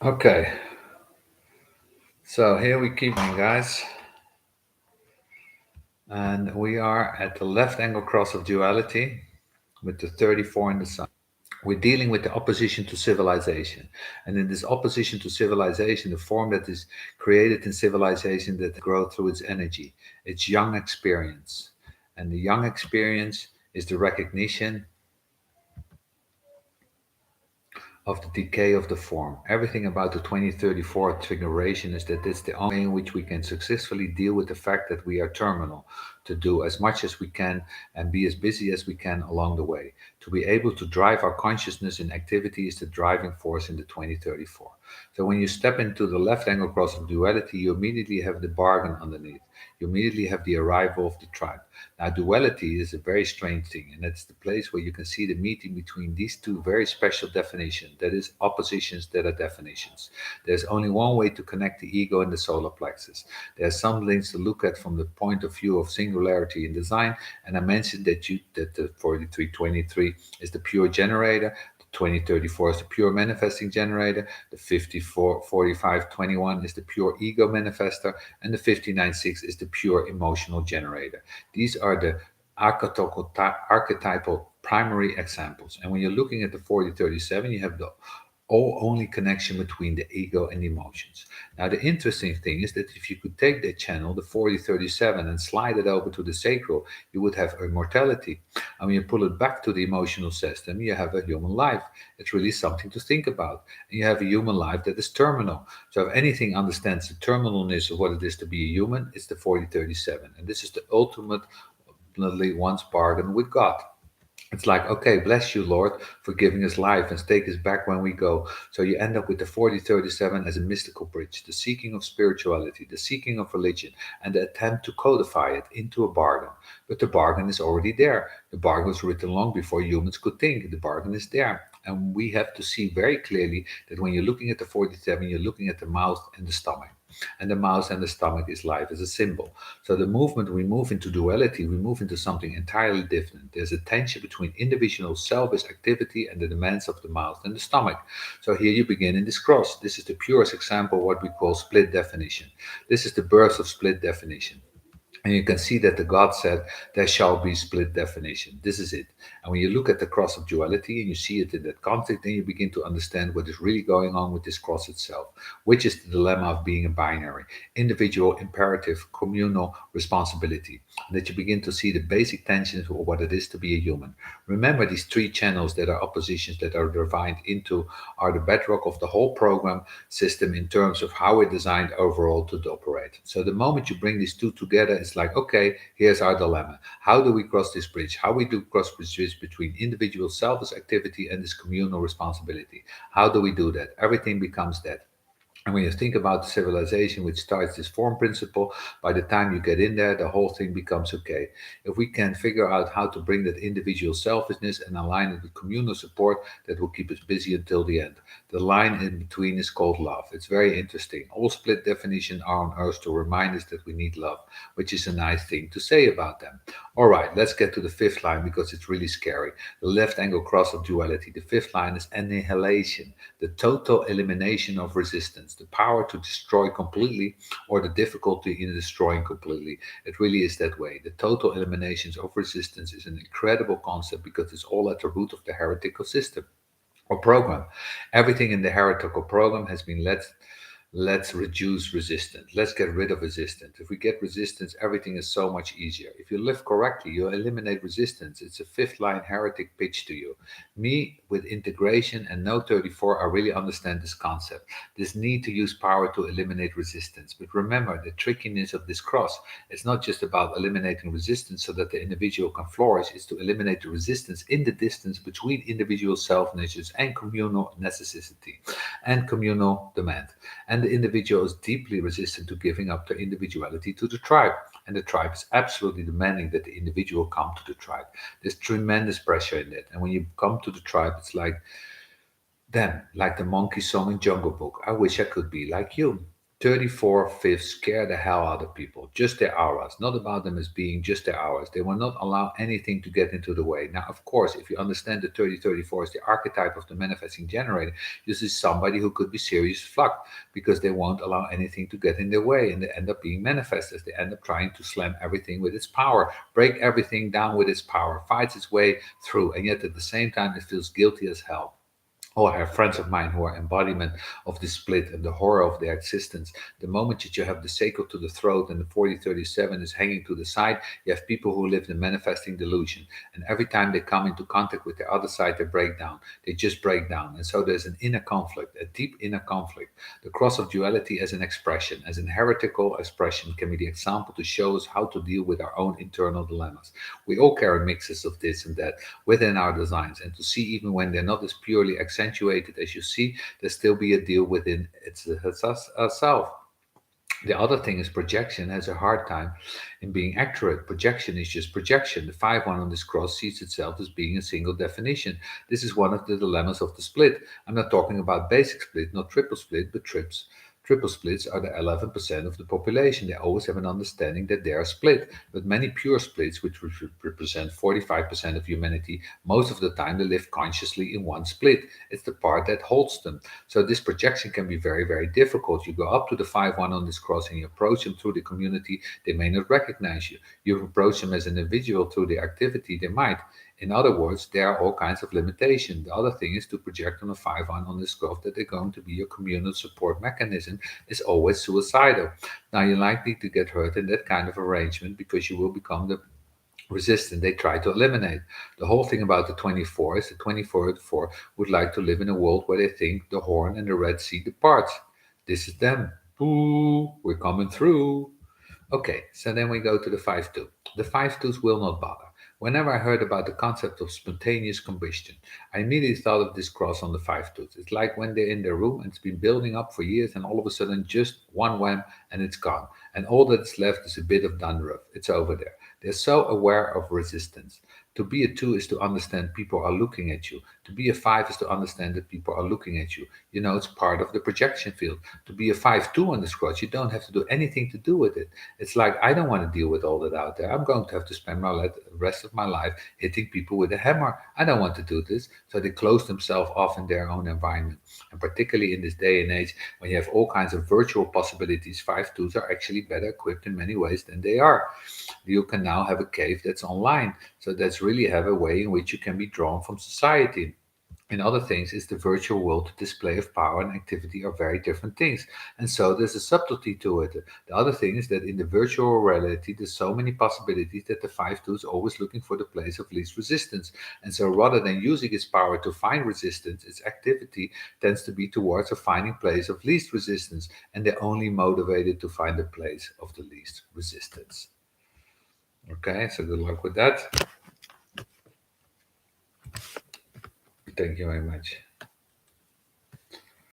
Okay, so here we keep going, guys, and we are at the left angle cross of duality with the 34 in the sun. We're dealing with the opposition to civilization, and in this opposition to civilization, the form that is created in civilization that grows through its energy, its young experience, and the young experience is the recognition of the decay of the form. Everything about the 2034 figuration is that it's the only way in which we can successfully deal with the fact that we are terminal, to do as much as we can and be as busy as we can along the way. To be able to drive our consciousness in activity is the driving force in the 2034. So when you step into the left angle cross of duality, you immediately have the bargain underneath. You immediately have the arrival of the tribe. Now, duality is a very strange thing, and it's the place where you can see the meeting between these two very special definitions. That is, oppositions that are definitions. There's only one way to connect the ego and the solar plexus. There are some things to look at from the point of view of singularity in design, and I mentioned that the 4323 is the pure generator. 2034 is the pure manifesting generator, the 544521 is the pure ego manifester, and the 596 is the pure emotional generator. These are the archetypal primary examples. And when you're looking at the 4037, you have the all only connection between the ego and emotions. Now, the interesting thing is that if you could take that channel, the 4037, and slide it over to the sacral, you would have immortality. And when you pull it back to the emotional system, you have a human life. It's really something to think about. And you have a human life that is terminal. So if anything understands the terminalness of what it is to be a human, it's the 4037. And this is the ultimately one's bargain with God. It's like, okay, bless you, Lord, for giving us life and take us back when we go. So you end up with the 4037 as a mystical bridge, the seeking of spirituality, the seeking of religion, and the attempt to codify it into a bargain. But the bargain is already there. The bargain was written long before humans could think. The bargain is there. And we have to see very clearly that when you're looking at the 47, you're looking at the mouth and the stomach. And the mouth and the stomach is life as a symbol. So the movement, we move into duality, we move into something entirely different. There's a tension between individual selfish activity and the demands of the mouth and the stomach. So here you begin in this cross. This is the purest example, what we call split definition. This is the birth of split definition. And you can see that the God said, there shall be split definition. This is it. And when you look at the cross of duality and you see it in that context, then you begin to understand what is really going on with this cross itself, which is the dilemma of being a binary, individual, imperative, communal responsibility. And that you begin to see the basic tensions of what it is to be a human. Remember, these three channels that are oppositions that are divided into are the bedrock of the whole program system in terms of how we're designed overall to operate. So the moment you bring these two together, it's like, okay, here's our dilemma. How do we cross this bridge? How we do cross this bridge between individual selfish activity and this communal responsibility? How do we do that? Everything becomes that. And when you think about the civilization, which starts this form principle, by the time you get in there, the whole thing becomes okay. If we can figure out how to bring that individual selfishness and align it with communal support, that will keep us busy until the end. The line in between is called love. It's very interesting. All split definitions are on earth to remind us that we need love, which is a nice thing to say about them. All right, let's get to the fifth line because it's really scary. The left angle cross of duality. The fifth line is annihilation, the total elimination of resistance, the power to destroy completely or the difficulty in destroying completely. It really is that way. The total eliminations of resistance is an incredible concept because it's all at the root of the heretical system or program. Everything in the heretical program has been let's reduce resistance. Let's get rid of resistance. If we get resistance, everything is so much easier. If you live correctly, you eliminate resistance. It's a fifth line heretic pitch to you. Me, with integration and no 34, I really understand this concept. This need to use power to eliminate resistance. But remember the trickiness of this cross. It's not just about eliminating resistance so that the individual can flourish. It's to eliminate the resistance in the distance between individual self-natures and communal necessity and communal demand. And the individual is deeply resistant to giving up their individuality to the tribe. And the tribe is absolutely demanding that the individual come to the tribe. There's tremendous pressure in that. And when you come to the tribe, it's like them, like the monkey song in Jungle Book. I wish I could be like you. 34 fifths scare the hell out of people. Just their auras, not about them as being just their auras. They will not allow anything to get into the way. Now, of course, if you understand the 3034 is the archetype of the manifesting generator, this is somebody who could be serious fucked because they won't allow anything to get in their way and they end up being manifestors. They end up trying to slam everything with its power, break everything down with its power, fights its way through, and yet at the same time, it feels guilty as hell. Oh, I have friends of mine who are embodiment of the split and the horror of their existence. The moment that you have the sacral to the throat and the 4037 is hanging to the side, you have people who live in manifesting delusion. And every time they come into contact with the other side, they break down. They just break down. And so there's an inner conflict, a deep inner conflict. The cross of duality as an expression, as an heretical expression, can be the example to show us how to deal with our own internal dilemmas. We all carry mixes of this and that within our designs, and to see even when they're not as purely accentuated as you see, there still be a deal within itself. The other thing is projection has a hard time in being accurate. Projection is just projection. The 5-1 on this cross sees itself as being a single definition. This is one of the dilemmas of the split. I'm not talking about basic split, not triple split, but trips. Triple splits are the 11% of the population. They always have an understanding that they are split. But many pure splits, which represent 45% of humanity, most of the time they live consciously in one split. It's the part that holds them. So this projection can be very, very difficult. You go up to the 5-1 on this cross and you approach them through the community, they may not recognize you. You approach them as an individual through the activity, they might. In other words, there are all kinds of limitations. The other thing is to project on a 5-1 on this growth that they're going to be a communal support mechanism is always suicidal. Now, you're likely to get hurt in that kind of arrangement because you will become the resistant they try to eliminate. The whole thing about the 24 is the 24 would like to live in a world where they think the horn and the Red Sea departs. This is them. Boo, we're coming through. Okay, so then we go to the 5-2. The 5-2s will not bother. Whenever I heard about the concept of spontaneous combustion, I immediately thought of this cross on the 5-2s. It's like when they're in their room and it's been building up for years and all of a sudden just one wham and it's gone. And all that's left is a bit of dandruff. It's over there. They're so aware of resistance. To be a 2 is to understand people are looking at you. To be a 5 is to understand that people are looking at you. You know, it's part of the projection field. To be a 5-2 on the cross, you don't have to do anything to do with it. It's like, I don't want to deal with all that out there. I'm going to have to spend my rest of my life hitting people with a hammer. I don't want to do this. So they close themselves off in their own environment. And particularly in this day and age, when you have all kinds of virtual possibilities, 5-2s are actually better equipped in many ways than they are. You can now have a cave that's online. So that's really have a way in which you can be drawn from society. And other things is the virtual world display of power and activity are very different things. And so there's a subtlety to it. The other thing is that in the virtual reality, there's so many possibilities that the 5-2 is always looking for the place of least resistance. And so rather than using its power to find resistance, its activity tends to be towards a finding place of least resistance. And they're only motivated to find the place of the least resistance. Okay, so good luck with that. Thank you very much.